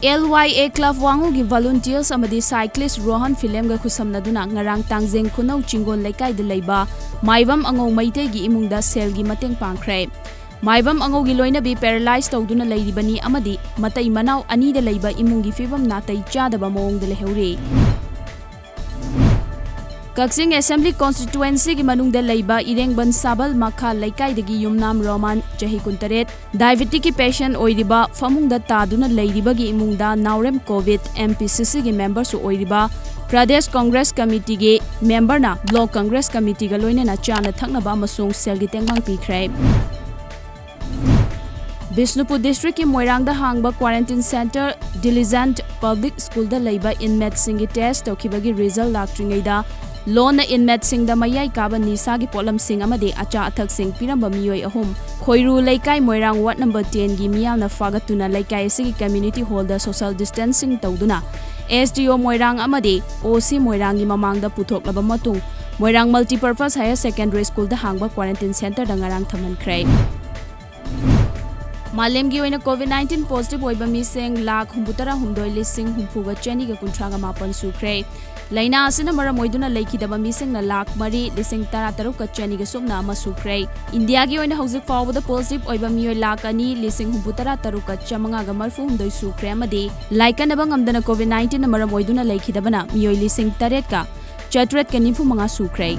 LYA Club Wangugi volunteers amadi cyclist Rohan Filemga khusamnaduna ngarang tangjeng khunau chingon laikai de leiba Maivam Angau Maitei gi imungda selgi mateng pangkhre. Maivam Angau gi loinabi paralyzed tawduna leiribani amadi matai manau ani de leiba imungi fibam natai chadaba mawong de leheuri. Kaksing Assembly Constituency ki manung de leiba Irengban Sabal Makha Laikai degi Yumnam Roman Chahi Kuntaret diabetic ki patient oiriba famungda taduna leiriba gi imungda Naurem Covid MPCC ki member su oiriba Pradesh Congress Committee ki member na Block Congress Committee ga loina na chana thaknaba amasung sel gi tengbang pikhrei. Bishnupur District ki Moirang da hangba quarantine center Diligent Public School da leiba inmate singi test tokibagi result laktringai da Lona inmate sing da mayai kaba nisa gi polam sing amade acha athak sing piramba miyoi ahum khoiru laikai Moirang ward number 10 gi miyana fagatuna laikai sigi community hall da social distancing tawduna SDO Moirang amade OC Moirang gi mamang da puthok laba matung Moirang multipurpose higher secondary school da hangba quarantine center da ngarang thamankhrai. Malemgi oina COVID-19 positive oiba miseng lakh 73,850,938 sukre. Laina asina maram oiduna leikidaba miseng na lakh 3,13,9 ama sukre. India gi oina hauzik fawbada positive oiba mioi lakh 2,13,9 sukre amadi laikanaba ngamdana COVID-19 na maram oiduna leikidabana mioi 8,4,9 sukre.